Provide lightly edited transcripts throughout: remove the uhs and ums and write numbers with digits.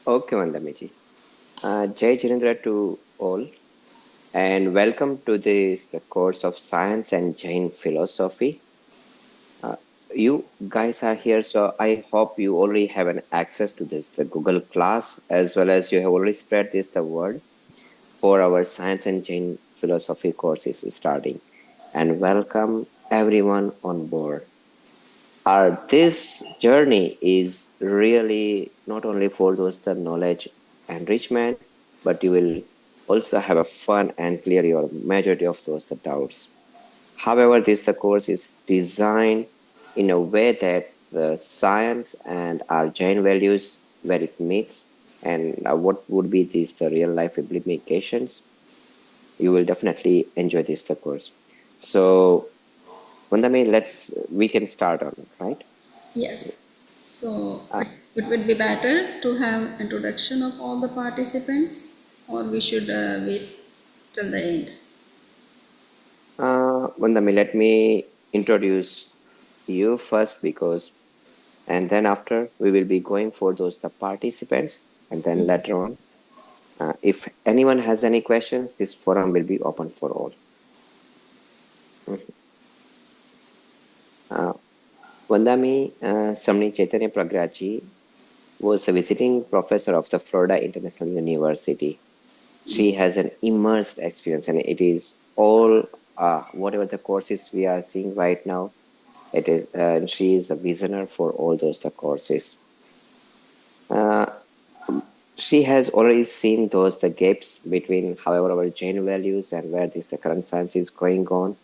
Okay, Vandamiji. Jai Jirendra to all, and welcome to the course of Science and Jain Philosophy. Uh, you guys are here, so I hope you already have an access to the Google class, as well as you have already spread the word for our Science and Jain Philosophy course is starting. And welcome everyone on board. This journey is really not only for those the knowledge enrichment, but you will also have a fun and clear your majority of those the doubts. However, this the course is designed in a way that the science and our Jain values where it meets and what would be these the real life implications. You will definitely enjoy this the course. So, Vandami, we can start on it, right? Yes. So Uh, it would be better to have introduction of all the participants, or we should wait till the end. Vandami, let me introduce you first and then after we will be going for the participants, and then later on, if anyone has any questions, this forum will be open for all. Mhm. Uh, Vandami, Samani Chaitanya Pragya was a visiting professor of the Florida International University. She has an immersed experience, and it is all whatever the courses we are seeing right now. It is, and she is a visionary for all the courses. Uh, she has already seen the gaps between, however, our Jain values and where this the current science is going on,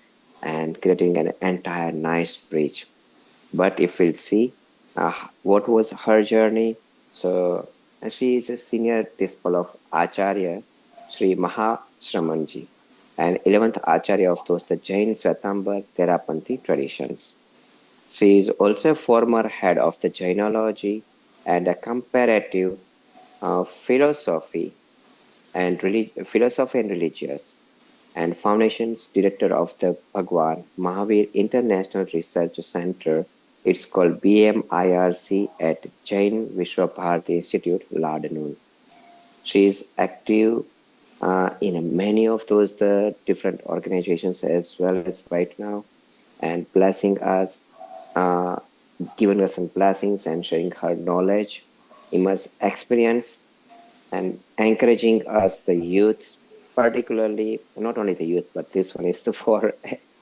and creating an entire nice bridge. But if we'll see what was her journey, so she is a senior disciple of Acharya Sri Mahashramanji, and 11th Acharya of the Jain Swetambar Therapanthi traditions. She is also a former head of the Jainology and a comparative philosophy philosophy and religious, and foundation's director of the Bhagwan Mahavir International Research Center. It's called BMIRC at Jain Vishwabharati Institute, Ladanu. She is active in many of those the different organizations as well as right now, and blessing us, uh, giving us some blessings and sharing her knowledge, immense experience, and encouraging us, the youth, particularly not only the youth, but this one is for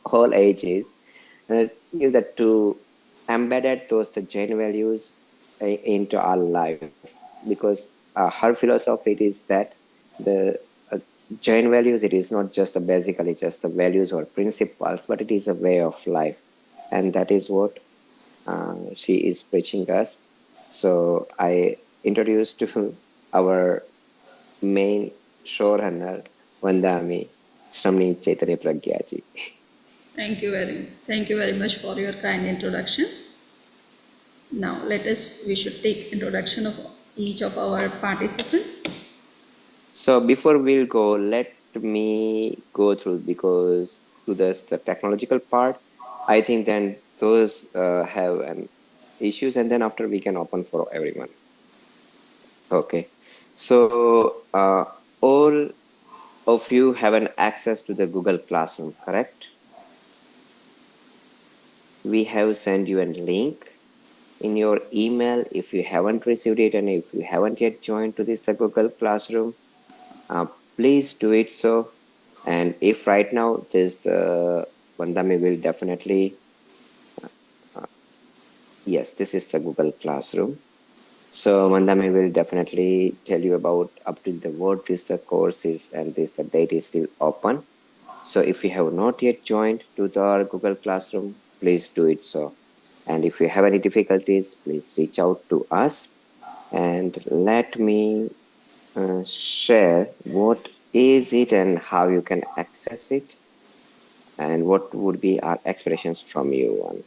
all ages, is that to embedded those the Jain values into our life, because her philosophy it is that the Jain values it is not just basically just the values or principles, but it is a way of life, and that is what she is preaching us. So I introduced to our main showrunner, Vandami, Shramni Chaitanya Pragya. Thank you very much for your kind introduction. Now we should take introduction of each of our participants. So before we'll go, let me go through because to the technological part, I think then those have an issues, and then after we can open for everyone. Okay. So all of you have an access to the Google Classroom, correct? We have sent you a link in your email if you haven't received it, and if you haven't yet joined to this the Google Classroom, uh, please do it so. And if right now this Vandami will definitely uh, yes, this is the Google Classroom. So Vandami will definitely tell you about up till the what this the course is, and this the date is still open. So if you have not yet joined to the Google Classroom, please do it so. And if you have any difficulties, please reach out to us, and let me share what is it and how you can access it, and what would be our expectations from you on.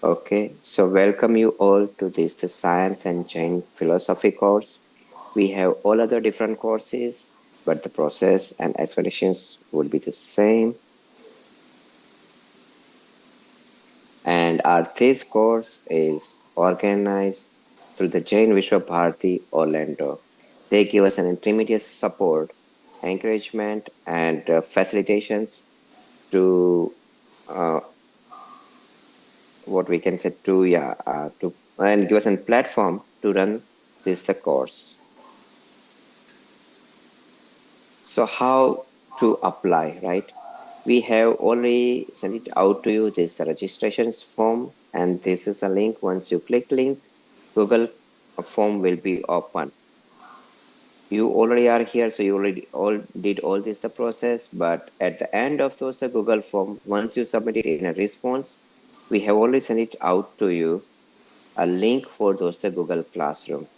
Okay, so welcome you all to this the Science and Jain Philosophy course. We have all other different courses, but the process and explanations would be the same. And our this course is organized through the Jain Vishwa Bharati Orlando. They give us an intermediate support, encouragement, and facilitations to uh, what we can say to to and give us a platform to run this the course. So how to apply, right? We have already sent it out to you. This is the registrations form, and this is a link. Once you click link, Google form will be open. You already are here, so you already all did all this the process. But at the end of those the Google form, once you submit it in a response, we have already sent it out to you a link for those the Google Classroom.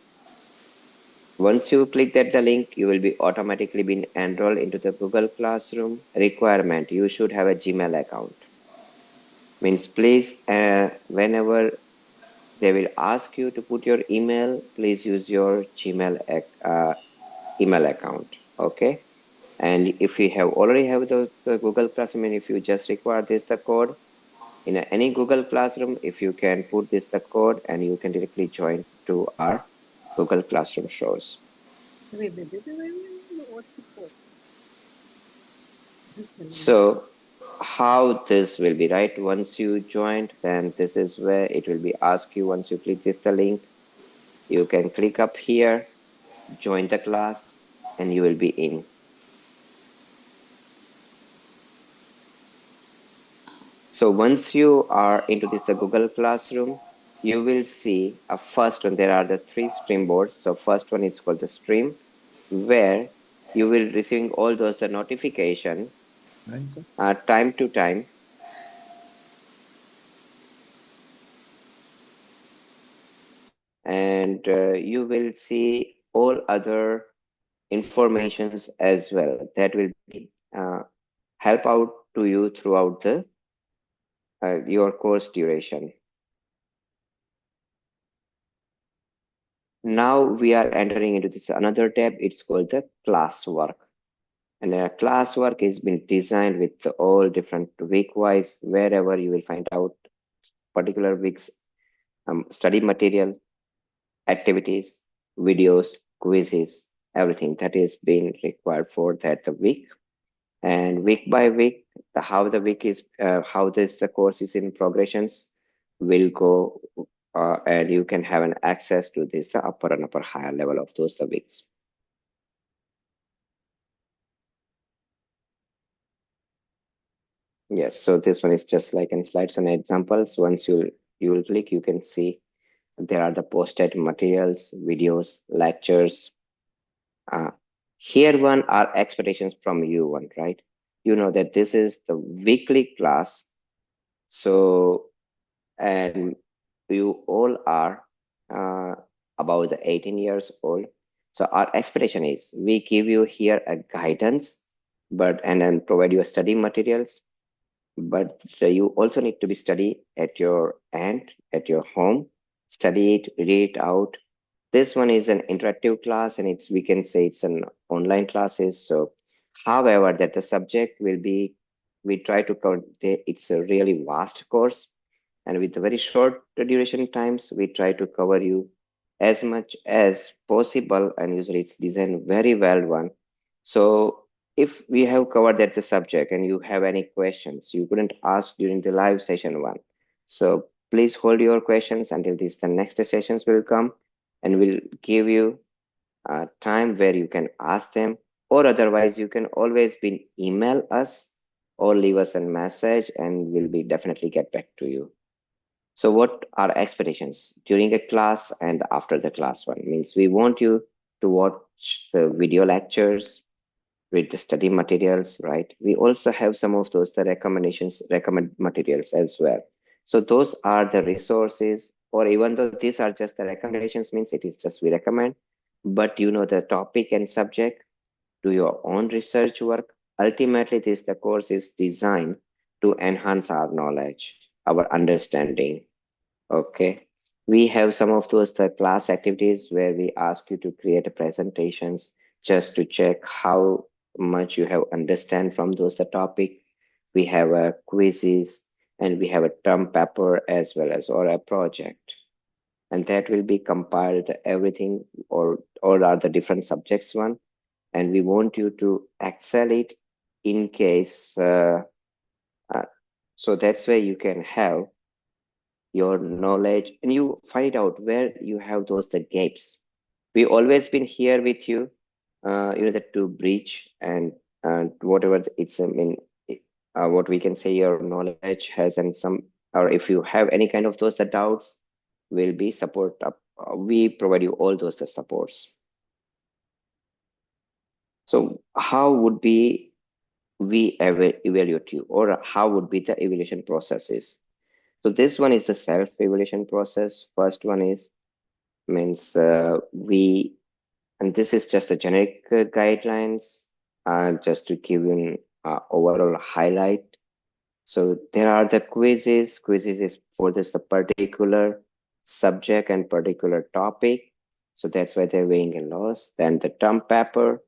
Once you click that the link, you will be automatically been enrolled into the Google Classroom. Requirement: you should have a Gmail account. Means please, whenever they will ask you to put your email, please use your Gmail email account. Okay. And if you have already have the Google Classroom, and if you just require this the code in any Google Classroom, if you can put this the code, and you can directly join to our Google Classroom shows. So how this will be, right? Once you joined, then this is where it will be ask you. Once you click this the link, you can click up here, join the class, and you will be in. So once you are into this the Google Classroom, you will see a first one. There are the three stream boards. So first one is called the stream, where you will receiving all those the notification time to time. And you will see all other informations as well that will be help out to you throughout the your course duration. Now we are entering into this another tab. It's called the classwork, and classwork is been designed with all different week wise, wherever you will find out particular weeks study material, activities, videos, quizzes, everything that is being required for that the week. And week by week, how the week is how this the course is in progressions will go, and you can have an access to this the upper and upper higher level of those the weeks. Yes, so this one is just like in slides and examples. Once you will click, you can see there are the posted materials, videos, lectures. uh, Here one are expectations from you one, right? You know that this is the weekly class. So, and you all are uh, about the 18 years old. So our expectation is we give you here a guidance, but and then provide you study materials, but you also need to be study at your end, at your home, study it, read it out. This one is an interactive class, and it's we can say it's an online classes. So however that the subject will be, we try to cover it's a really vast course, and with very short duration times we try to cover you as much as possible, and usually it's designed very well one. So if we have covered that the subject and you have any questions you couldn't ask during the live session one, so please hold your questions until this the next sessions will come, and we'll give you a time where you can ask them, or otherwise you can always be email us or leave us a message, and we'll be definitely get back to you. So what are expectations during a class and after the class one? Means we want you to watch the video lectures, read the study materials, right? We also have some of those the recommendations, recommend materials as well. So those are the resources, or even though these are just the recommendations, means it is just we recommend, but you know the topic and subject, do your own research work. Ultimately, this the course is designed to enhance our knowledge, our understanding. Okay. We have some of those the class activities where we ask you to create presentations just to check how much you have understand from those the topic. We have a quizzes and we have a term paper as well as or a project, and that will be compiled everything or are the different subjects one, and we want you to excel it in case uh, so that's where you can have your knowledge and you find out where you have those the gaps. We always been here with you, that to breach and whatever it's what we can say your knowledge has and some, or if you have any kind of those the doubts, will be support up. We provide you all those the supports. So how would be we evaluate you, or how would be the evaluation processes? So this one is the self evaluation process. First one is means we, and this is just the generic guidelines, just to give you an overall highlight. So there are the quizzes. Quizzes is for this the particular subject and particular topic. So that's why they're weighing a loss. Then the term paper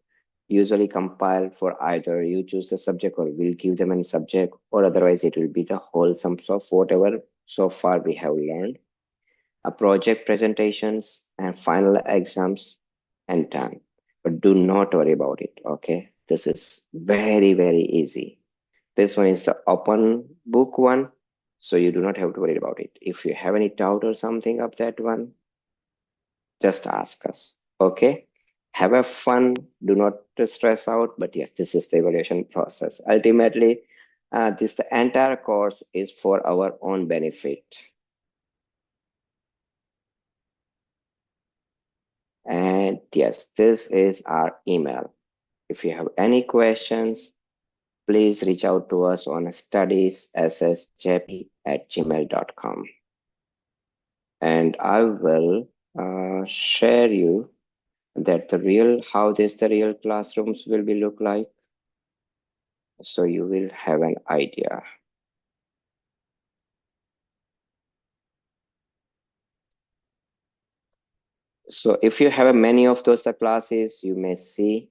usually compile for either you choose the subject or we'll give them a subject, or otherwise it will be the whole sums of whatever so far we have learned. A project presentations and final exams and done. But do not worry about it. Okay, this is very very easy. This one is the open book one, so you do not have to worry about it. If you have any doubt or something of that one, just ask us. Okay, have a fun, do not stress out. But yes, this is the evaluation process. Ultimately, this the entire course is for our own benefit. And yes, this is our email. If you have any questions, please reach out to us on studiesssjp@gmail.com. And I will share you that the real how this the real classrooms will be look like, so you will have an idea. So if you have many of those classes, you may see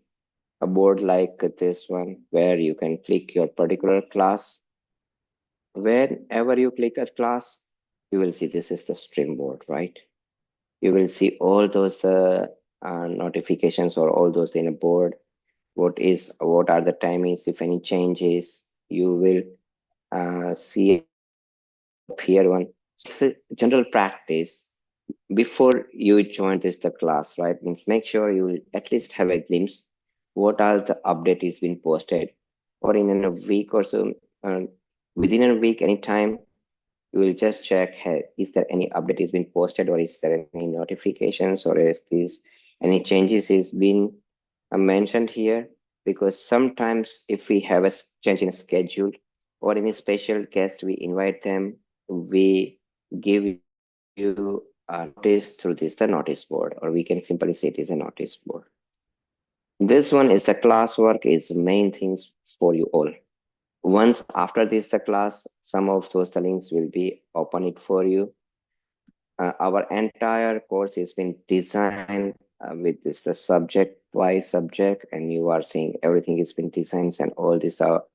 a board like this one where you can click your particular class. Whenever you click a class, you will see this is the stream board, right? You will see all those notifications or all those in a board. What are the timings? If any changes, you will see up here one. It's a general practice before you join this the class, right? Means make sure you will at least have a glimpse what are the update is being posted, or in a week or so, uh, within a week, anytime you will just check, hey, is there any update is being posted, or is there any notifications, or is this any changes is being mentioned here? Because sometimes if we have a change in schedule or any special guest we invite them, we give you a notice through this the notice board, or we can simply say it is a notice board. This one is the classwork is main things for you all. Once after this the class, some of those the links will be open it for you. Our entire course has been designed with this the subject by subject, and you are seeing everything has been designed and all these are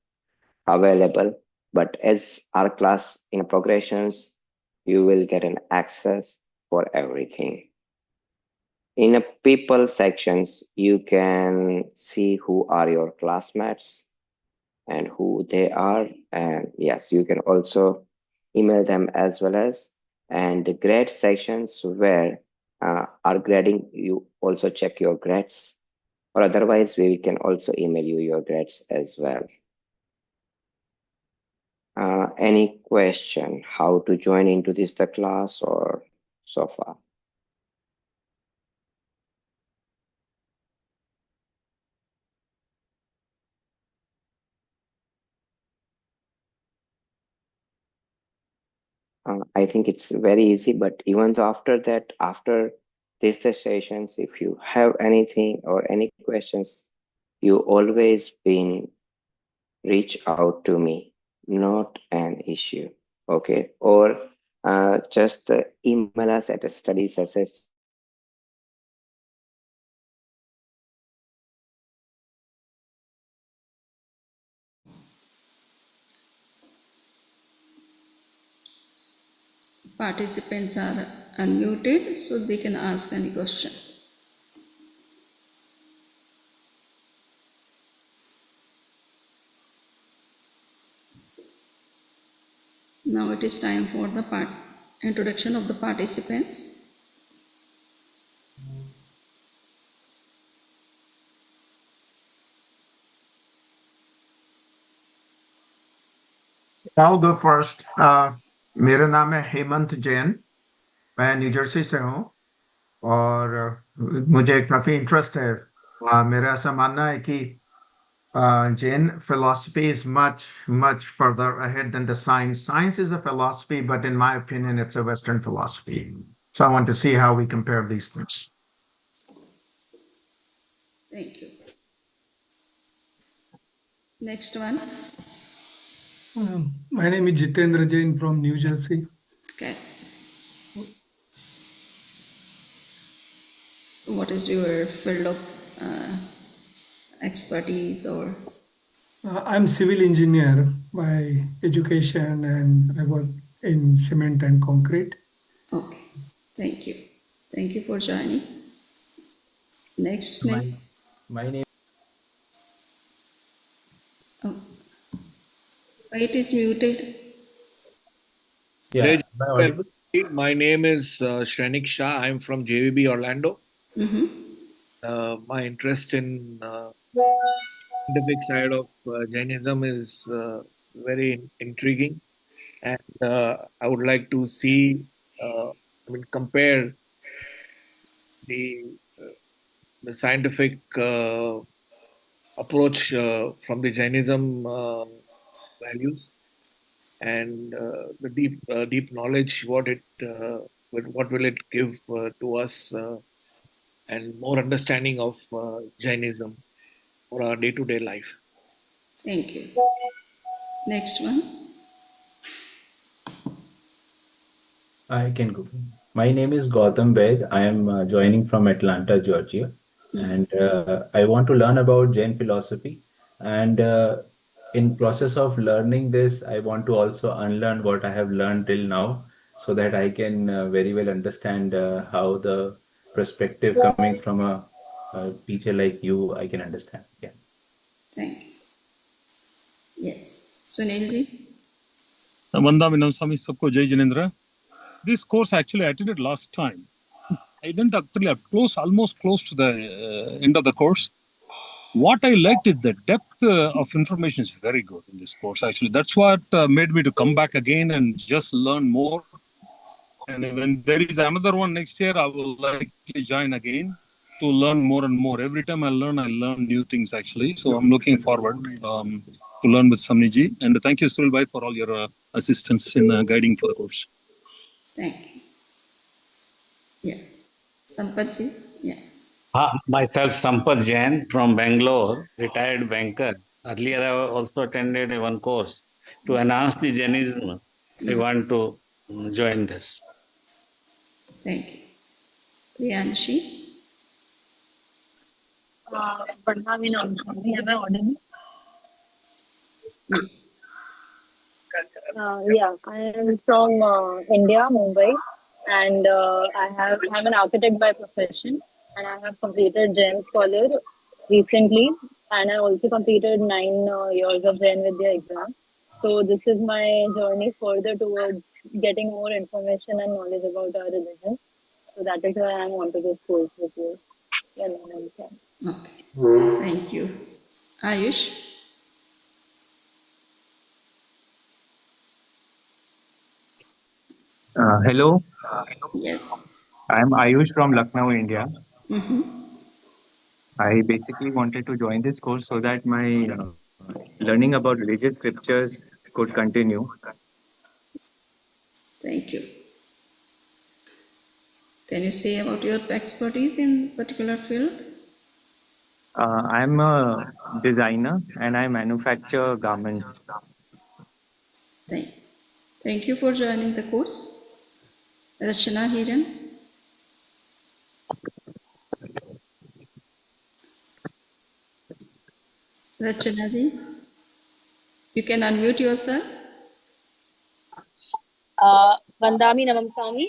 available. But as our class in progressions, you will get an access for everything. In a people sections, you can see who are your classmates and who they are. And yes, you can also email them as well as, and the grade sections where are grading, you also check your grades, or otherwise we can also email you your grades as well. Any question how to join into this the class or so far? I think it's very easy, but even though after that, after this the sessions, if you have anything or any questions, you always been reach out to me, not an issue. Okay. Or Just email us at studies@. Participants are unmuted, so they can ask any question. Now it is time for the introduction of the participants. I'll go first. मेरा नाम है हेमंत जैन. मैं new Jersey से हूँ और मुझे काफ़ी interest है. मेरा ऐसा मानना है कि Jain philosophy is much, much further ahead than the science. Science is a philosophy, but in my opinion, it's a Western philosophy. So I want to see how we compare these things. Thank you. Next one. My name is Jitendra Jain from New Jersey. Okay. What is your field of expertise or? I'm civil engineer by education and I work in cement and concrete. Okay, thank you. Thank you for joining. Next name. My name. Oh, why it is muted? Yeah, Hey, am I audible? my name is Shrenik Shah. I'm from JVB Orlando. My interest in scientific side of Jainism is very intriguing, and I would like to see, compare the the scientific approach from the Jainism values and the deep knowledge what will it give to us and more understanding of Jainism for our day-to-day life. Thank you. Next one. I can go. My name is Gautam Baid. I am joining from Atlanta, Georgia, and I want to learn about Jain philosophy. And in process of learning this, I want to also unlearn what I have learned till now, so that I can very well understand how the perspective coming from a teacher like you, I can understand. Yeah. Thank you. Yes. Sunilji. Vanda Vinam Swami, sabko Jai Jinendra. This course actually I attended last time. I didn't actually almost close to the end of the course. What I liked is the depth of information is very good in this course. Actually, that's what made me to come back again and just learn more. And when there is another one next year, I will likely join again to learn more and more. Every time I learn new things actually. So I'm looking forward to learn with Samniji. And thank you, Surilbhai, for all your assistance in guiding for the course. Thank you. Yeah. Sampatji. Yeah. Myself, Sampath Jain from Bangalore, retired banker. Earlier, I also attended one course to enhance the Jainism. I want to join this. Thank you. Priyanshi. Vanda Vinam Swami, am I audible? Yes. Yeah, I am from India, Mumbai, and I'm an architect by profession, and I have completed Jain Scholar recently, and I also completed 9 years of Jain Vidya exam. So this is my journey further towards getting more information and knowledge about our religion. So that is why I'm onto this course with you. Okay. Thank you. Ayush. Hello, Yes. I'm Ayush from Lucknow, India. I basically wanted to join this course so that my learning about religious scriptures could continue. Thank you. Can you say about your expertise in particular field? I'm a designer and I manufacture garments. Thank you for joining the course. Rachana Hiran. Rachana ji, you can unmute yourself. Vandami Namamsami.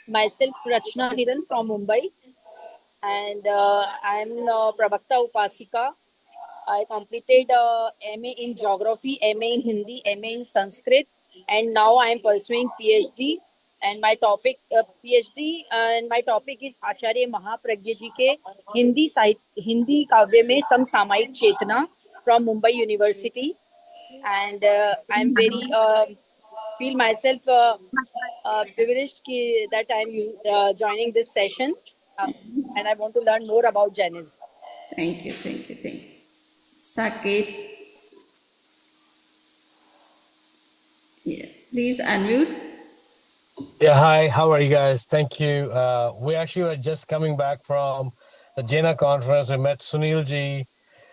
Myself, Rachna Hiran from Mumbai, and I'm Pravakta Upasika. I completed MA in Geography, MA in Hindi, MA in Sanskrit, and now I am pursuing PhD. And my topic PhD and my topic is Acharya Mahapragya जी के हिंदी काव्य में समसामयिक चेतना from Mumbai University. And I'm very feel myself privileged that I'm joining this session, and I want to learn more about Jainism. Thank you, thank you, thank you. Saket. Yeah. Please unmute. Yeah, hi, how are you guys? Thank you. We actually were just coming back from the Jaina conference. We met Sunil ji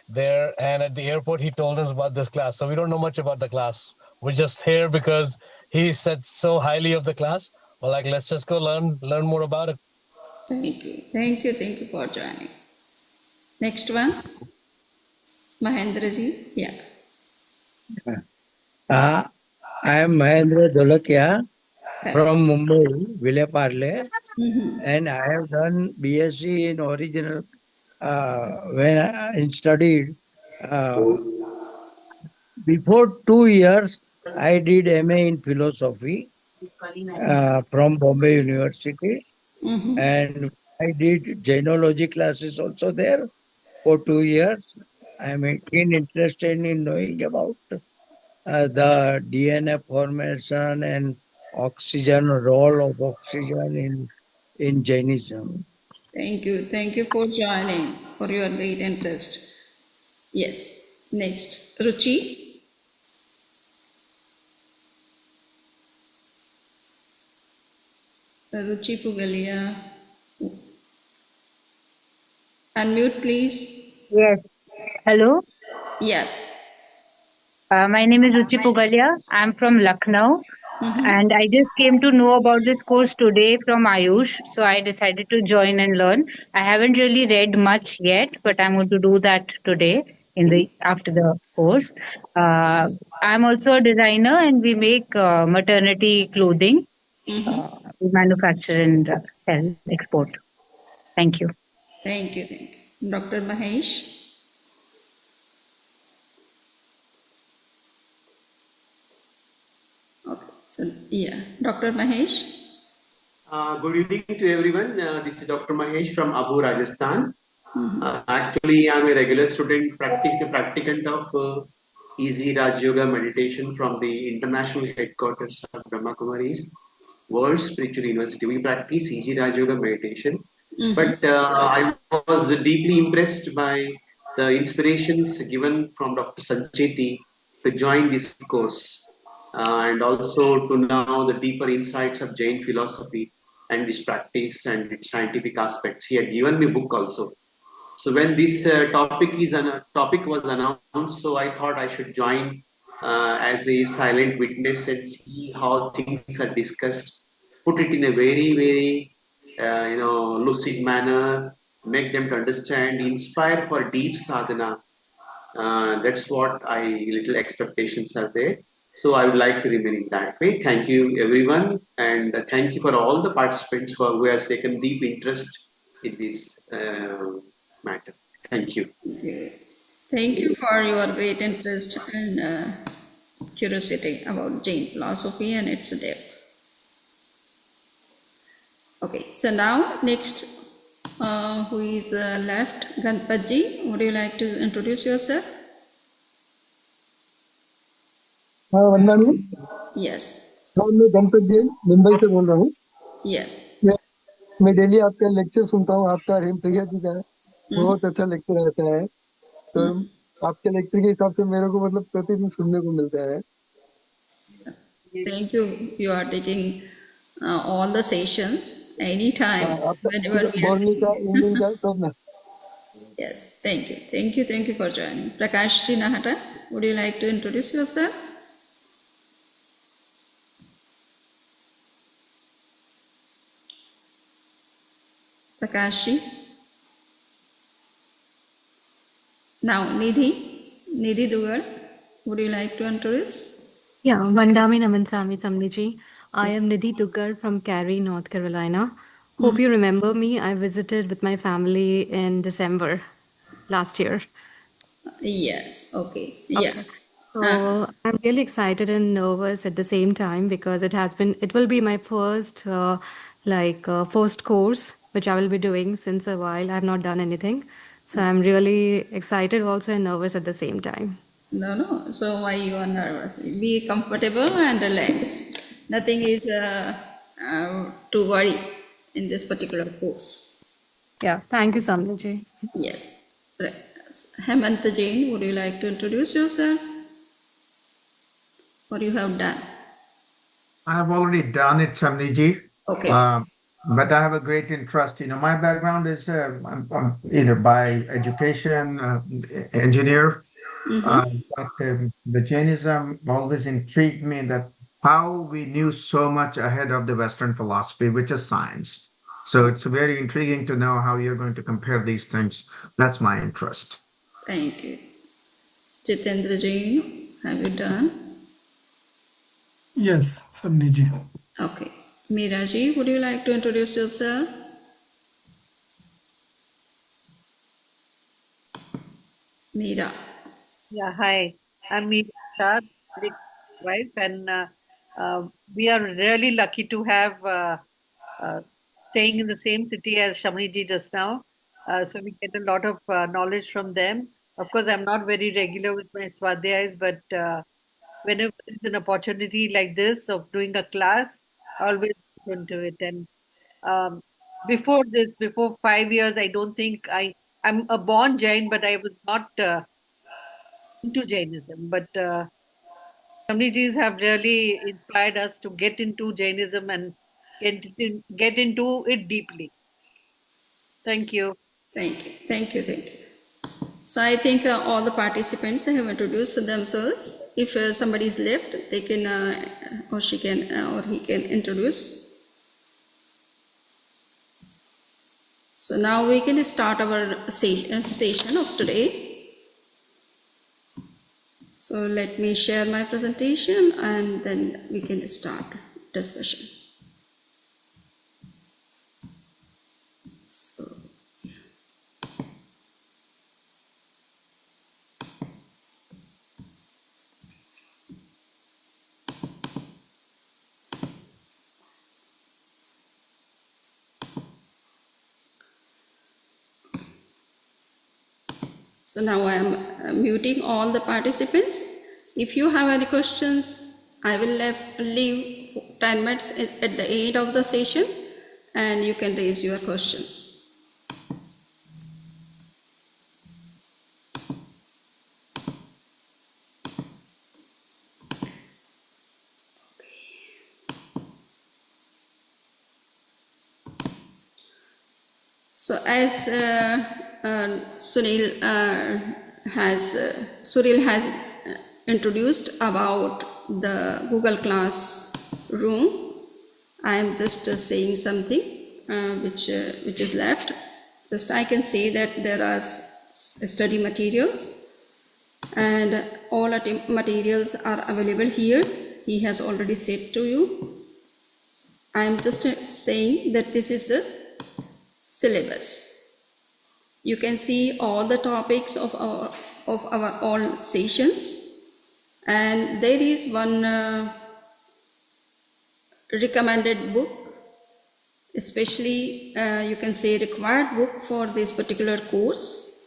there, and at the airport, he told us about this class. So we don't know much about the class. We're just here because he said so highly of the class. Well, like, let's just go learn more about it. Thank you, thank you, thank you for joining. Next one, Mahendra ji. Yeah. I am Mahendra Dholakia from Mumbai, Vileparle, and I have done BSc in original when I studied. Before 2 years, I did MA in philosophy from Bombay University, and I did Jainology classes also there for 2 years. I am keen interested in knowing about the DNA formation and oxygen role of oxygen in Jainism. Thank you for joining, for your great interest. Yes. Next, Ruchi. Ruchi Pugalia. Unmute, please. Yes. Hello. Yes. My name is Ruchi Pugalia. I'm from Lucknow. And I just came to know about this course today from Ayush. So I decided to join and learn. I haven't really read much yet, but I'm going to do that today after the course. I'm also a designer and we make maternity clothing. We manufacture and sell, export. Thank you. Thank you. Thank you. Dr. Mahesh. Okay. So, yeah. Dr. Mahesh. Good evening to everyone. This is Dr. Mahesh from Abu, Rajasthan. Actually, I'm a regular student, practicant of Easy Raj Yoga meditation from the international headquarters of Brahma Kumaris, World Spiritual University. We practice Easy Raj Yoga meditation. But I was deeply impressed by the inspirations given from Dr. Sancheti to join this course and also to know the deeper insights of Jain philosophy and its practice and its scientific aspects. He had given me a book also. So when this topic was announced, so I thought I should join as a silent witness and see how things are discussed, put it in a very lucid manner, make them to understand, inspire for deep sadhana. That's what little expectations are there. So I would like to remain in that way. Thank you, everyone, and thank you for all the participants who have taken deep interest in this matter. Thank you. Thank you for your great interest and curiosity about Jain philosophy and its depth. Okay, so now next, who is left? Ganpatji, would you like to introduce yourself? हाँ वंदना ma'am. Yes. हाँ मैं गणपत जैन मुंबई से बोल रहा हूँ। Yes. मैं daily आपका lecture सुनता हूँ, आपका प्रिया जी का बहुत अच्छा लेक्चर रहता है। तो आपके लेक्चर के हिसाब से मेरे को मतलब प्रतिदिन सुनने को मिलता है। Thank you. You are taking all the sessions anytime. Whenever we morning का, इवनिंग का सब ना। Yes, thank you. Thank you. Thank you for joining. Prakash Ji Nahata, would you like to introduce yourself? Prakashji. Now, Nidhi Dugal, would you like to introduce? Yeah, Vandami Namansami Samniji. I am Nidhi Duggar from Cary, North Carolina. Hope you remember me. I visited with my family in December last year. Yes, okay, yeah. Okay. So I'm really excited and nervous at the same time because it will be my first course, which I will be doing since a while. I have not done anything. So I'm really excited also and nervous at the same time. No. So why you are nervous? Be comfortable and relaxed. Nothing is to worry in this particular course. Yeah, thank you, Samniji. Yes. Right. Hemant Jain, would you like to introduce yourself? Or you have done? I have already done it, Samniji. Okay. But I have a great interest. My background is I'm either by education, engineer, but the Jainism always intrigued me that how we knew so much ahead of the Western philosophy, which is science. So it's very intriguing to know how you're going to compare these things. That's my interest. Thank you. Jitendra Jain, have you done? Yes, Samniji. Okay. Meeraji, would you like to introduce yourself? Meera. Yeah, hi. I'm Meera Shah, Alex wife, and we are really lucky to have uh, staying in the same city as Shamini just now. So we get a lot of knowledge from them. Of course, I'm not very regular with my swadhyayas, but whenever there's an opportunity like this of doing a class, I always go into it. And um, before 5 years, I don't think I'm a born Jain, but I was not into Jainism. But Swamijis have really inspired us to get into Jainism and get into it deeply. Thank you. Thank you. So I think all the participants have introduced themselves. If somebody is left, they can or she can or he can introduce. So now we can start our session of today. So let me share my presentation and then we can start discussion. So now I am muting all the participants. If you have any questions, I will leave 10 minutes at the end of the session and you can raise your questions. So as Sunil has introduced about the Google Classroom, I am just saying something which is left. Just I can say that there are study materials and all materials are available here. He has already said to you. I am just saying that this is the syllabus. You can see all the topics of our all sessions, and there is one recommended book, especially you can say required book for this particular course,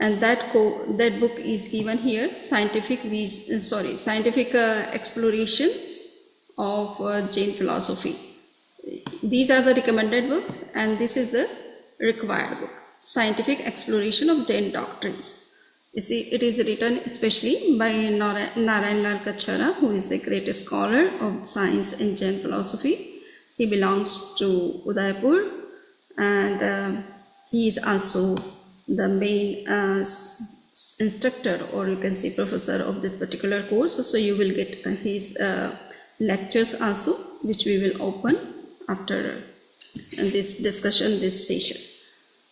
and that book is given here, scientific explorations of Jain philosophy. These are the recommended books and this is the required book, Scientific Exploration of Jain Doctrines. You see, it is written especially by Narayan Lal Kachara, who is a great scholar of science and Jain philosophy. He belongs to Udaipur and he is also the main instructor, or you can say professor of this particular course. So you will get his lectures also, which we will open after this discussion, this session.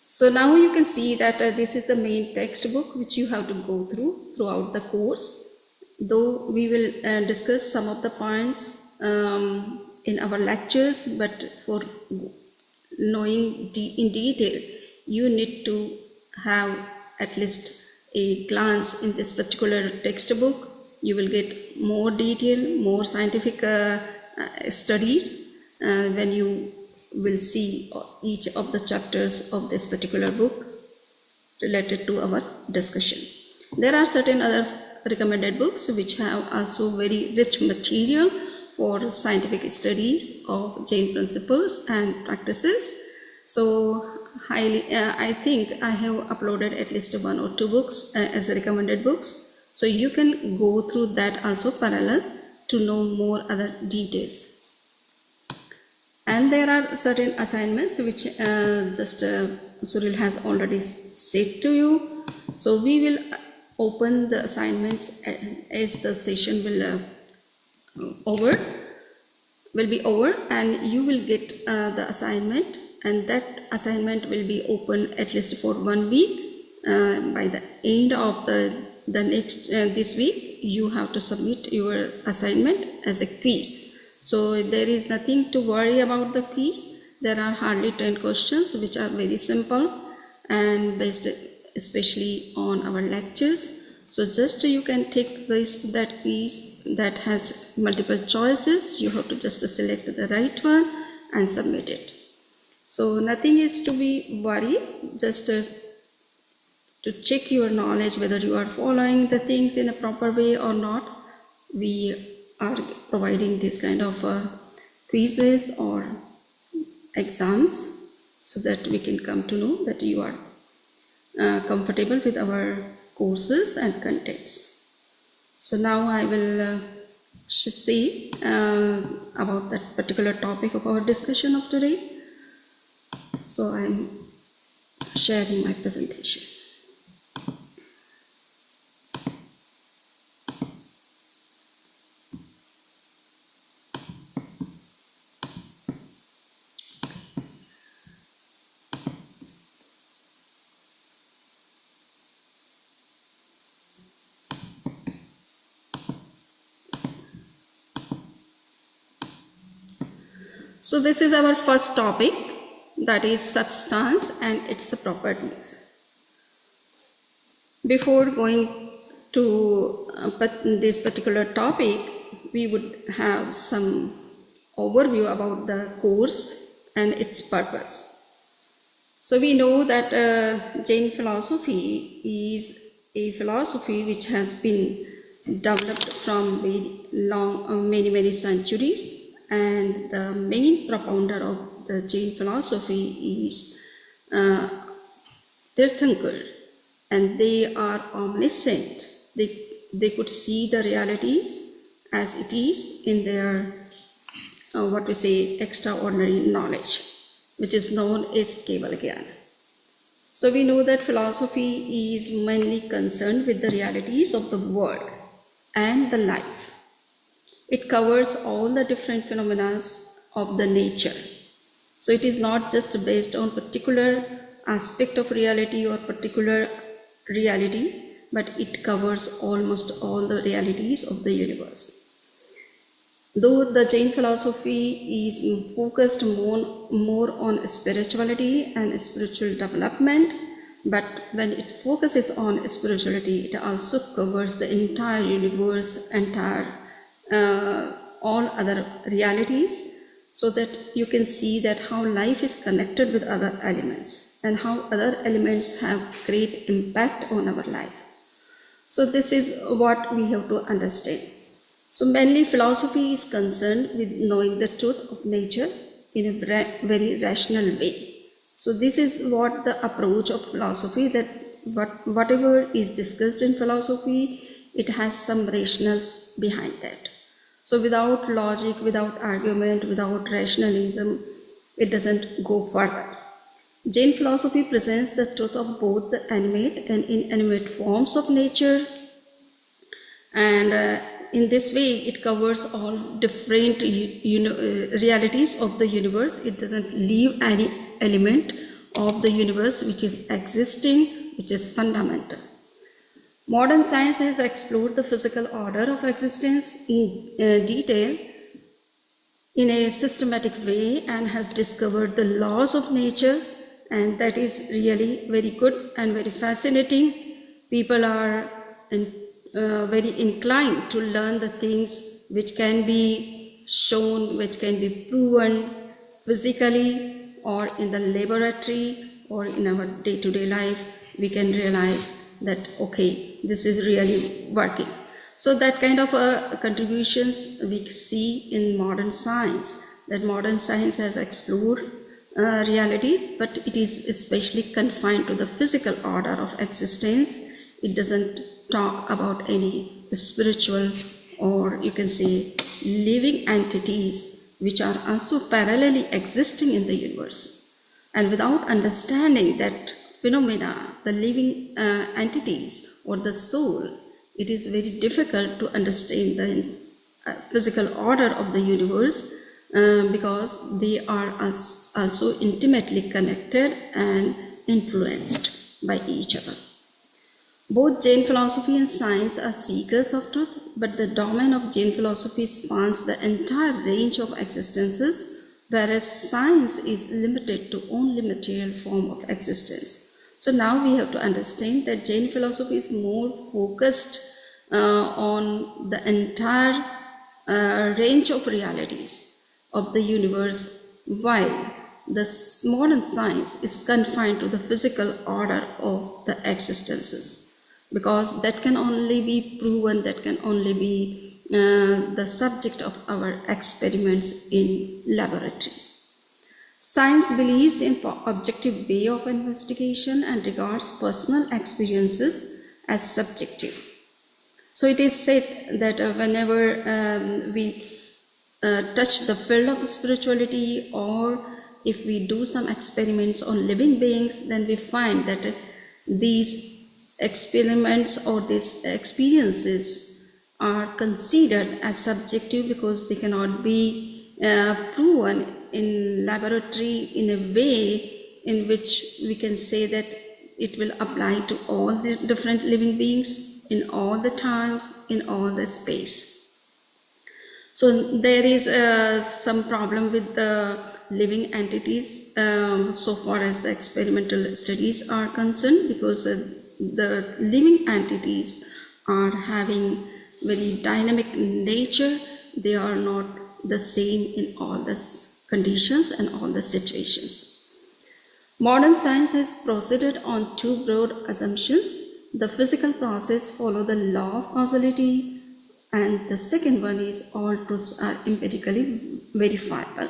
So now you can see that this is the main textbook which you have to go through throughout the course. Though we will discuss some of the points in our lectures, but for knowing in detail, you need to have at least a glance in this particular textbook. You will get more detail, more scientific studies when you will see each of the chapters of this particular book related to our discussion. There are certain other recommended books which have also very rich material for scientific studies of Jain principles and practices. So I think I have uploaded at least 1 or 2 books as recommended books. So you can go through that also parallel to know more other details. And there are certain assignments which Suril has already said to you. So we will open the assignments as the session will be over, and you will get the assignment, and that assignment will be open at least for 1 week. By the end of the next this week, you have to submit your assignment as a quiz. So there is nothing to worry about the quiz. There are hardly 10 questions which are very simple and based especially on our lectures. So just you can take that quiz that has multiple choices. You have to just select the right one and submit it. So nothing is to be worried, just to check your knowledge whether you are following the things in a proper way or not. We are providing this kind of quizzes or exams so that we can come to know that you are comfortable with our courses and contents. So now I will say about that particular topic of our discussion of today. So I am sharing my presentation. So this is our first topic, that is substance and its properties. Before going to this particular topic, we would have some overview about the course and its purpose. So we know that Jain philosophy is a philosophy which has been developed from very long, many centuries. And the main propounder of the Jain philosophy is Tirthankar, and they are omniscient. They could see the realities as it is in their what we say extraordinary knowledge, which is known as Keval Gyan. So we know that philosophy is mainly concerned with the realities of the world and the life. It covers all the different phenomena of the nature. So it is not just based on particular aspect of reality or particular reality, but it covers almost all the realities of the universe. Though the Jain philosophy is focused more on spirituality and spiritual development, but when it focuses on spirituality, it also covers the entire universe, all other realities, so that you can see that how life is connected with other elements and how other elements have great impact on our life. So this is what we have to understand. So mainly philosophy is concerned with knowing the truth of nature in a very rational way. So this is what the approach of philosophy, that whatever is discussed in philosophy, it has some rationals behind that. So without logic, without argument, without rationalism, it doesn't go further. Jain philosophy presents the truth of both the animate and inanimate forms of nature, and in this way, it covers all different realities of the universe. It doesn't leave any element of the universe which is existing, which is fundamental. Modern science has explored the physical order of existence in detail in a systematic way and has discovered the laws of nature, and that is really very good and very fascinating. People are very inclined to learn the things which can be shown, which can be proven physically or in the laboratory or in our day-to-day life. We can realize that, okay, this is really working. So that kind of contributions we see in modern science, that modern science has explored realities, but it is especially confined to the physical order of existence. It doesn't talk about any spiritual, or you can say living entities which are also parallelly existing in the universe. And without understanding that phenomena, the living entities or the soul, it is very difficult to understand the physical order of the universe because they are also intimately connected and influenced by each other. Both Jain philosophy and science are seekers of truth, but the domain of Jain philosophy spans the entire range of existences, whereas science is limited to only material form of existence. So now we have to understand that Jain philosophy is more focused on the entire range of realities of the universe, while the modern science is confined to the physical order of the existences, because that can only be proven, that can only be the subject of our experiments in laboratories. Science believes in objective way of investigation and regards personal experiences as subjective. So it is said that whenever we touch the field of spirituality, or if we do some experiments on living beings, then we find that these experiments or these experiences are considered as subjective because they cannot be proven in laboratory in a way in which we can say that it will apply to all the different living beings in all the times, in all the space. So there is some problem with the living entities so far as the experimental studies are concerned, because the living entities are having very dynamic nature. They are not the same in all the conditions and all the situations. Modern science has proceeded on two broad assumptions. The physical process follows the law of causality, and the second one is all truths are empirically verifiable.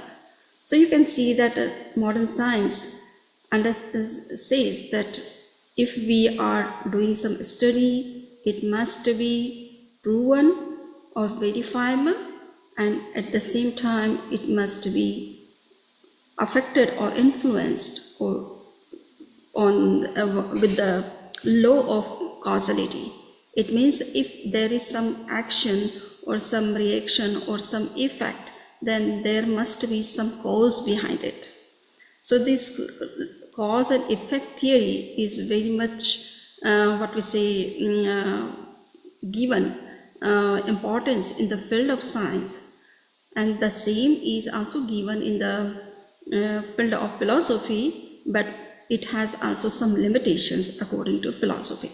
So you can see that modern science says that if we are doing some study, it must be proven or verifiable, and at the same time it must be affected or influenced or on with the law of causality. It means if there is some action or some reaction or some effect, then there must be some cause behind it. So this cause and effect theory is very much what we say given importance in the field of science, and the same is also given in the field of philosophy, but it has also some limitations according to philosophy.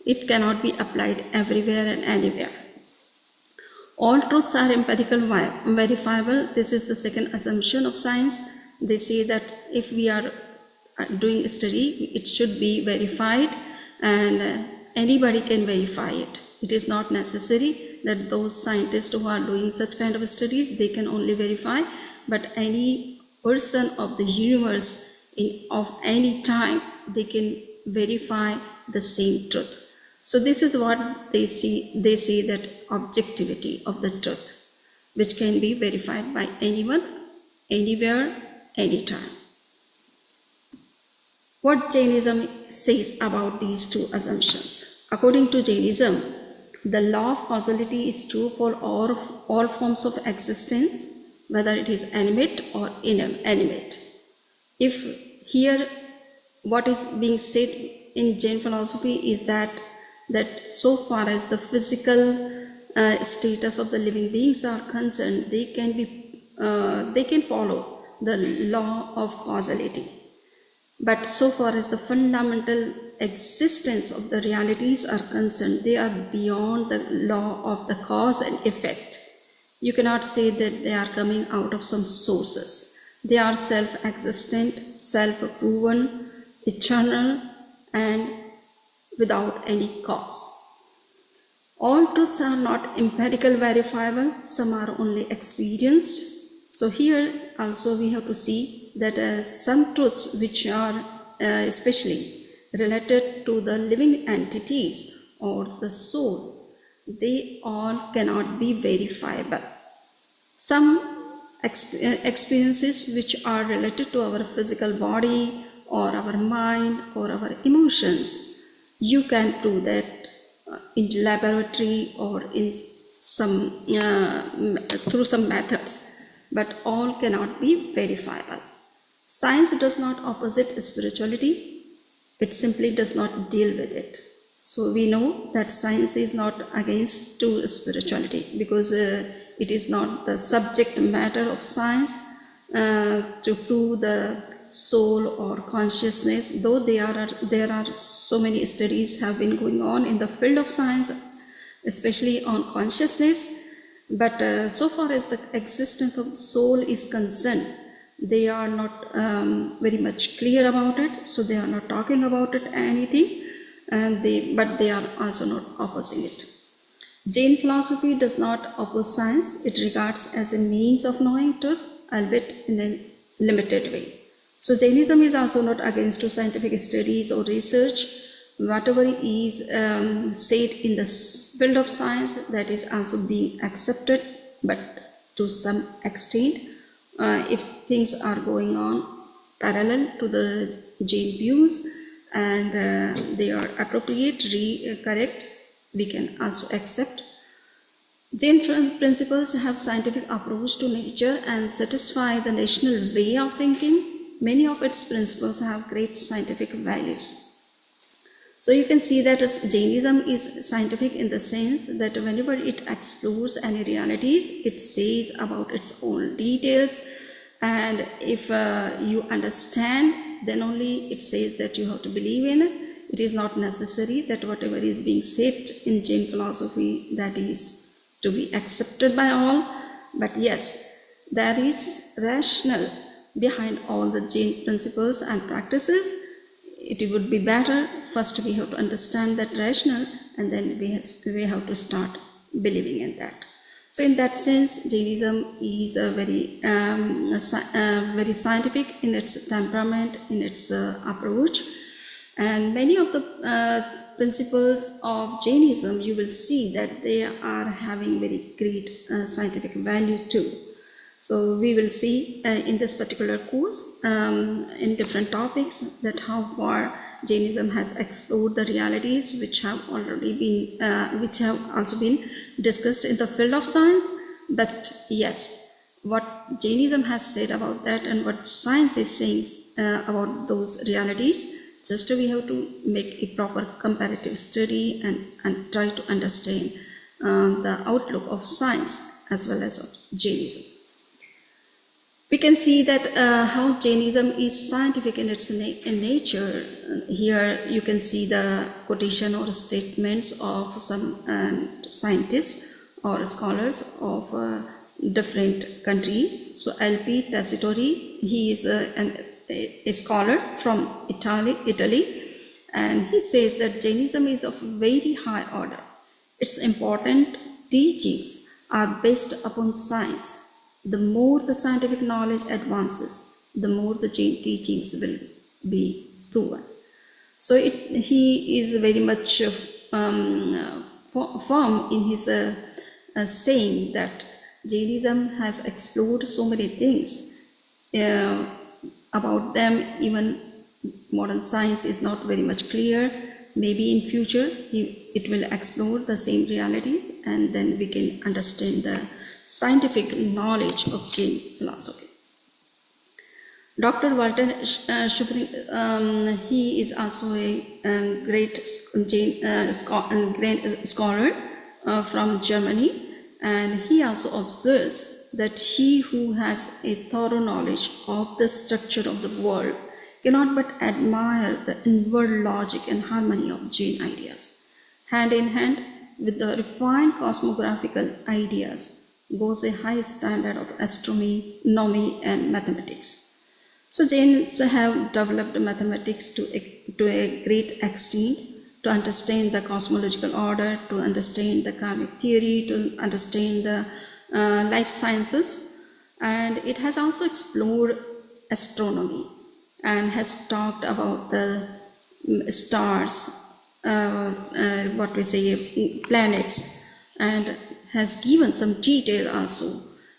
It cannot be applied everywhere and anywhere. All truths are empirical verifiable. This is the second assumption of science. They say that if we are doing a study, it should be verified, and anybody can verify it. It is not necessary that those scientists who are doing such kind of studies, they can only verify, but any person of the universe of any time, they can verify the same truth. So this is what they see. They say that objectivity of the truth, which can be verified by anyone, anywhere, anytime. What Jainism says about these two assumptions? According to Jainism, The law of causality is true for all forms of existence, whether it is animate or inanimate. If here what is being said in Jain philosophy is that so far as the physical status of the living beings are concerned, they can follow the law of causality. But so far as the fundamental existence of the realities are concerned, they are beyond the law of the cause and effect. You cannot say that they are coming out of some sources. They are self-existent, self-proven, eternal, and without any cause. All truths are not empirical verifiable, some are only experienced. So here also we have to see that some truths which are especially related to the living entities or the soul, they all cannot be verifiable. Some experiences which are related to our physical body or our mind or our emotions, you can do that in laboratory or in some through some methods, but all cannot be verifiable. Science does not opposite spirituality, it simply does not deal with it. So we know that science is not against to spirituality, because it is not the subject matter of science to prove the soul or consciousness, though there are so many studies have been going on in the field of science, especially on consciousness. But so far as the existence of soul is concerned, they are not very much clear about it, so they are not talking about it anything, but they are also not opposing it. Jain philosophy does not oppose science, it regards as a means of knowing truth, albeit in a limited way. So Jainism is also not against to scientific studies or research. Whatever is said in the field of science, that is also being accepted, but to some extent, if things are going on parallel to the Jain views and they are appropriate, correct, we can also accept. Jain principles have scientific approach to nature and satisfy the national way of thinking. Many of its principles have great scientific values. So you can see that Jainism is scientific in the sense that whenever it explores any realities, it says about its own details, and if you understand, then only it says that you have to believe in it. It is not necessary that whatever is being said in Jain philosophy, that is to be accepted by all. But yes, there is rationale behind all the Jain principles and practices. It would be better, first we have to understand that rationale, and then we have to start believing in that. So in that sense, Jainism is a very scientific in its temperament, in its approach, and many of the principles of Jainism, you will see that they are having very great scientific value too. So we will see in this particular course in different topics that how far Jainism has explored the realities which have already been, which have also been discussed in the field of science. But yes, what Jainism has said about that and what science is saying about those realities, just we have to make a proper comparative study and try to understand the outlook of science as well as of Jainism. We can see that how Jainism is scientific in its nature. Here you can see the quotation or statements of some scientists or scholars of different countries. So L.P. Tessitori, he is a scholar from Italy, and he says that Jainism is of very high order. Its important teachings are based upon science. The more the scientific knowledge advances, the more the Jain teachings will be proven. So he is very much firm in his saying that Jainism has explored so many things about them. Even modern science is not very much clear, maybe in future it will explore the same realities, and then we can understand the scientific knowledge of Jain philosophy. Dr. Walter Schubring, he is also a great Jain scholar from Germany, and he also observes that he who has a thorough knowledge of the structure of the world cannot but admire the inward logic and harmony of Jain ideas. Hand in hand with the refined cosmographical ideas goes a high standard of astronomy and mathematics. So Jains have developed mathematics to a great extent to understand the cosmological order, to understand the karmic theory, to understand the life sciences, and it has also explored astronomy and has talked about the stars, planets, and has given some detail also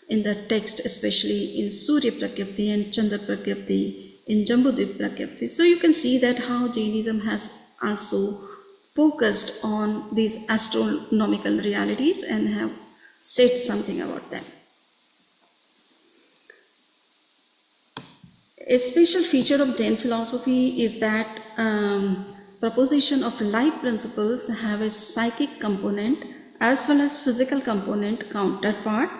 in the text, especially in Surya Prakyapti and Chandra Prakyapti, in Jambudvip Prakyapti. So you can see that how Jainism has also focused on these astronomical realities and have said something about them. A special feature of Jain philosophy is that proposition of life principles have a psychic component as well as physical component counterpart.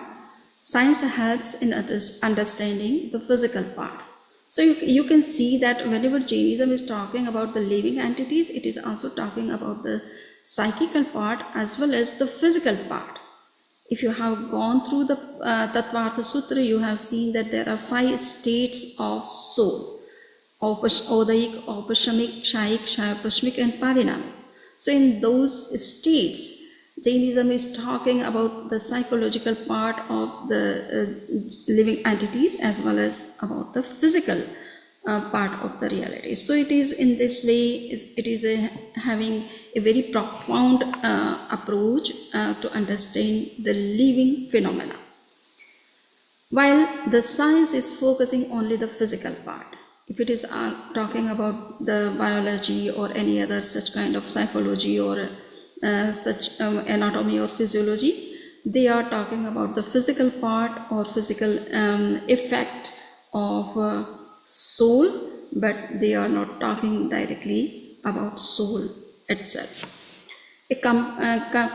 Science helps in understanding the physical part. So you can see that whenever Jainism is talking about the living entities, it is also talking about the psychical part as well as the physical part. If you have gone through the Tattvartha Sutra, you have seen that there are 5 states of soul: Odayik, Aupashamik, Kshayik, Kshayapashmik, and Parinamic. So in those states, Jainism is talking about the psychological part of the living entities as well as about the physical part of the reality. So it is in this way, it is having a very profound approach to understand the living phenomena. While the science is focusing only the physical part, if it is talking about the biology or any other such kind of psychology or such anatomy or physiology, they are talking about the physical part or physical effect of soul, but they are not talking directly about soul itself. A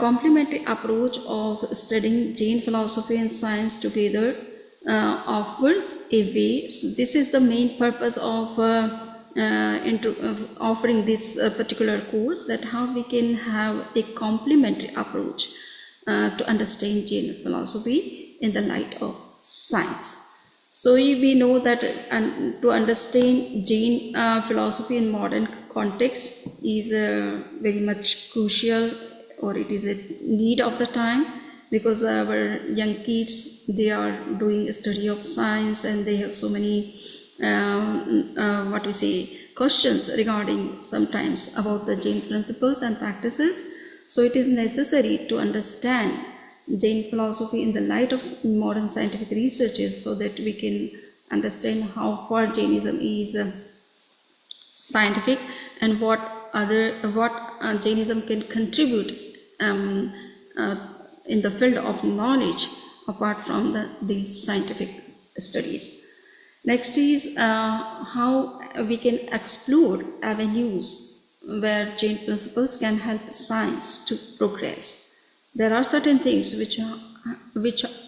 complementary approach of studying Jain philosophy and science together offers a way. So this is the main purpose of offering this particular course, that how we can have a complementary approach to understand Jain philosophy in the light of science. So we know that to understand Jain philosophy in modern context is very much crucial, or it is a need of the time, because our young kids, they are doing a study of science and they have so many questions regarding sometimes about the Jain principles and practices. So it is necessary to understand Jain philosophy in the light of modern scientific researches, so that we can understand how far Jainism is scientific and what Jainism can contribute in the field of knowledge apart from these scientific studies. Next is how we can explore avenues where Jain principles can help science to progress. There are certain things which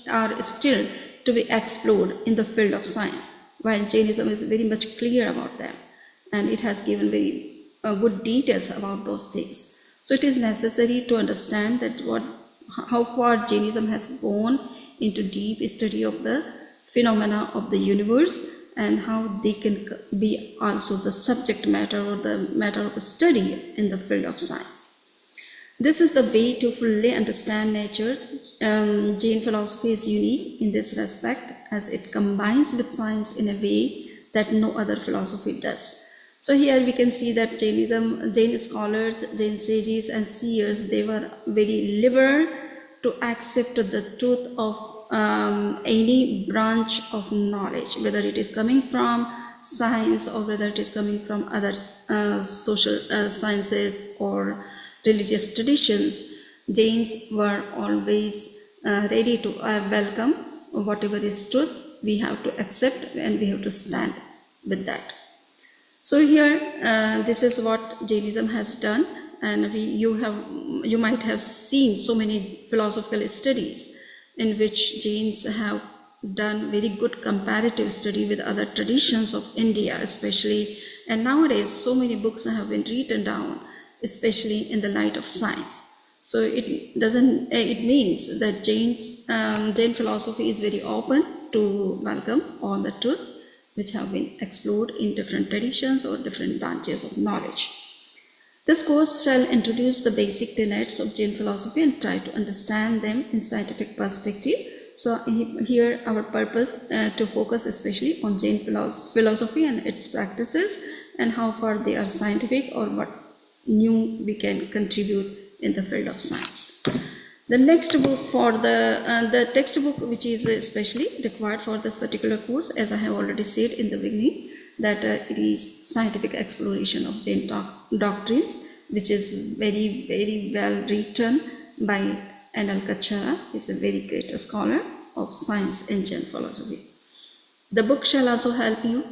are still to be explored in the field of science, while Jainism is very much clear about them, and it has given very good details about those things. So it is necessary to understand that how far Jainism has gone into deep study of the phenomena of the universe, and how they can be also the subject matter or the matter of study in the field of science. This is the way to fully understand nature. Jain philosophy is unique in this respect, as it combines with science in a way that no other philosophy does. So here we can see that Jain scholars, Jain sages and seers, they were very liberal to accept the truth of any branch of knowledge, whether it is coming from science or whether it is coming from other social sciences or religious traditions, Jains were always ready to welcome whatever is truth. We have to accept and we have to stand with that. So here, this is what Jainism has done, and you might have seen so many philosophical studies in which Jains have done very good comparative study with other traditions of India, especially, and nowadays so many books have been written down, especially in the light of science. So it doesn't. It means that Jain philosophy is very open to welcome all the truths which have been explored in different traditions or different branches of knowledge. This course shall introduce the basic tenets of Jain philosophy and try to understand them in scientific perspective. So here our purpose to focus especially on Jain philosophy and its practices and how far they are scientific or what new we can contribute in the field of science. The next book for the textbook which is especially required for this particular course, as I have already said in the beginning, that it is Scientific Exploration of Jain Doctrines, which is very, very well written by N.L. Kachara. He is a very great scholar of science and Jain philosophy. The book shall also help you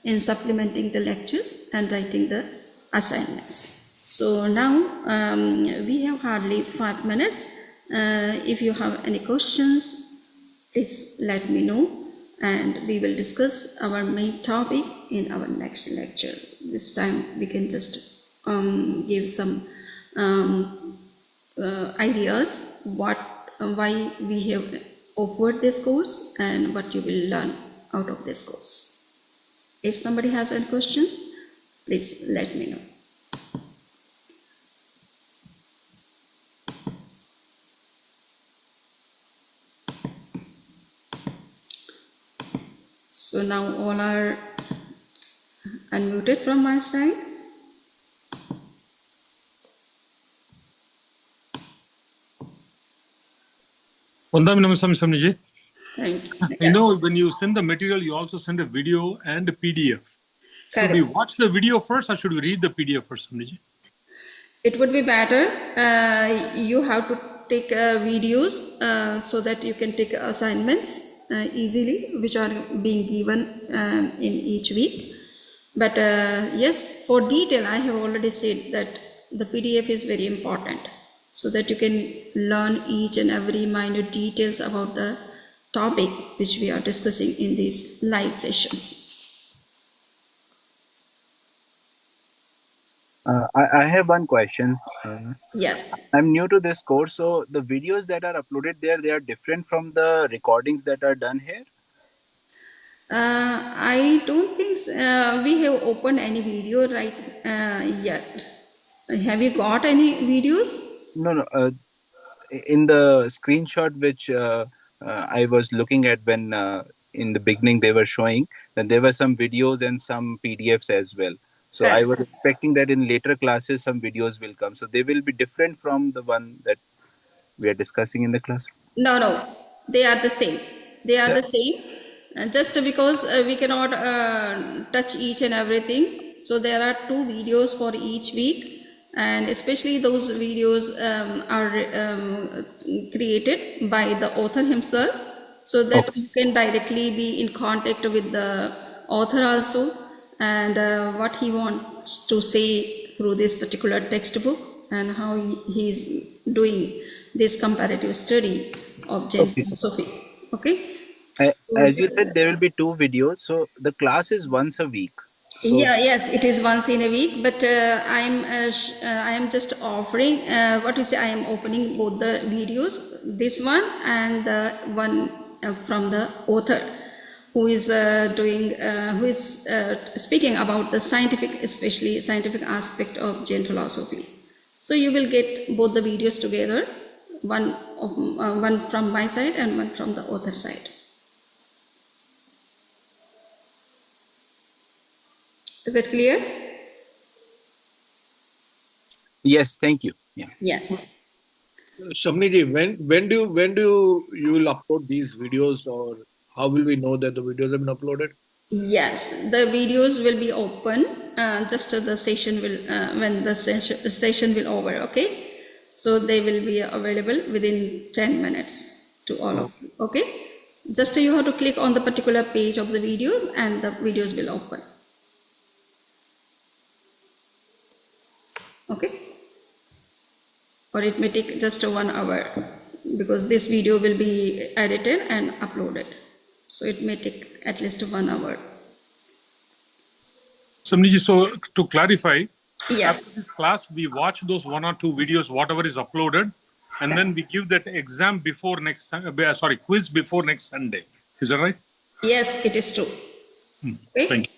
in supplementing the lectures and writing the assignments. So now we have hardly 5 minutes. If you have any questions, please let me know and we will discuss our main topic in our next lecture. This time we can just give some ideas why we have offered this course and what you will learn out of this course. If somebody has any questions, please let me know. So now all are unmuted from my side. Vandami Namaskar, Samani. Thank you. I know when you send the material, you also send a video and a PDF. Should we watch the video first or should we read the PDF first, Samani? It would be better. You have to take videos so that you can take assignments easily, which are being given in each week. But yes, for detail, I have already said that the PDF is very important so that you can learn each and every minute details about the topic which we are discussing in these live sessions. I have one question. Yes. I'm new to this course, so the videos that are uploaded there, they are different from the recordings that are done here? I don't think we have opened any video right yet. Have you got any videos? No. In the screenshot which I was looking at when in the beginning they were showing, that there were some videos and some PDFs as well. So I was expecting that in later classes some videos will come. So they will be different from the one that we are discussing in the classroom? No. They are the same. They are the same. Just because we cannot touch each and everything. So there are 2 videos for each week. And especially those videos are created by the author himself. So that you can directly be in contact with the author also. And what he wants to say through this particular textbook and how he is doing this comparative study of Jain philosophy. Okay. As you said, there will be 2 videos. So the class is once a week. So Yes, it is once in a week, but I am just offering what we say. I am opening both the videos, this one and the one from the author, who is speaking about the scientific, especially scientific aspect of Jain philosophy. So you will get both the videos together, one from my side and one from the author side. Is it clear? Yes, thank you. Yeah. Yes. Shamniji, when do you will upload these videos, or how will we know that the videos have been uploaded? Yes, the videos will be open. Just the session will when the session will over. Okay, so they will be available within 10 minutes to all of you. Okay, just you have to click on the particular page of the videos and the videos will open. Okay, or it may take just 1 hour because this video will be edited and uploaded, so it may take at least 1 hour. Samani ji, so to clarify, yes, after this class, we watch those 1 or 2 videos, whatever is uploaded, and then we give that exam before next, quiz before next Sunday. Is that right? Yes, it is true. Okay? Thank you.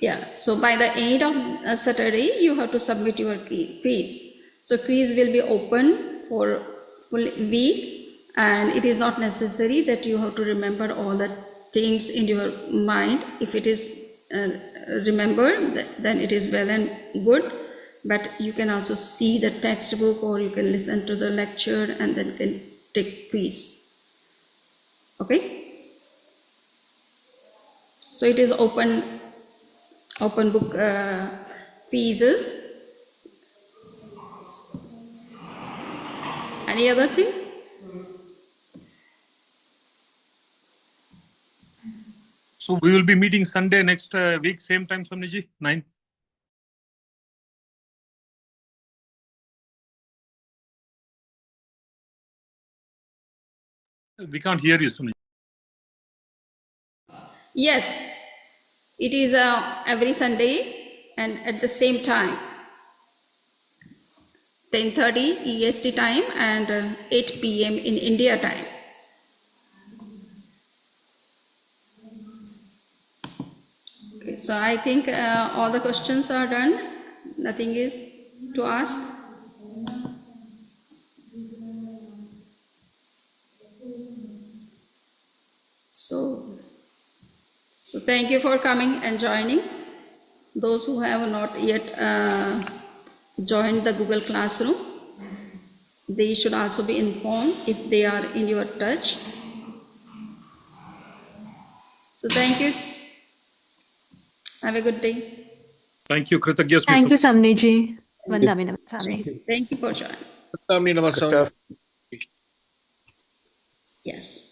Yeah, so by the end of Saturday, you have to submit your quiz. So quiz will be open for full week, and it is not necessary that you have to remember all the things in your mind. If it is remembered, then it is well and good. But you can also see the textbook, or you can listen to the lecture and then can take quiz. Okay? So it is open book pieces. Any other thing? So we will be meeting Sunday next week, same time, Samani ji, 9. We can't hear you, Samani. Yes, it is every Sunday and at the same time, 10:30 EST time and 8 p.m. in India time. Okay, so I think all the questions are done. Nothing is to ask. So thank you for coming and joining. Those who have not yet joined the Google Classroom, they should also be informed if they are in your touch. So thank you. Have a good day. Thank you, Kritagya. Thank you, Samani ji. Vandami Namasami. Thank you for joining. Namaskar. Yes.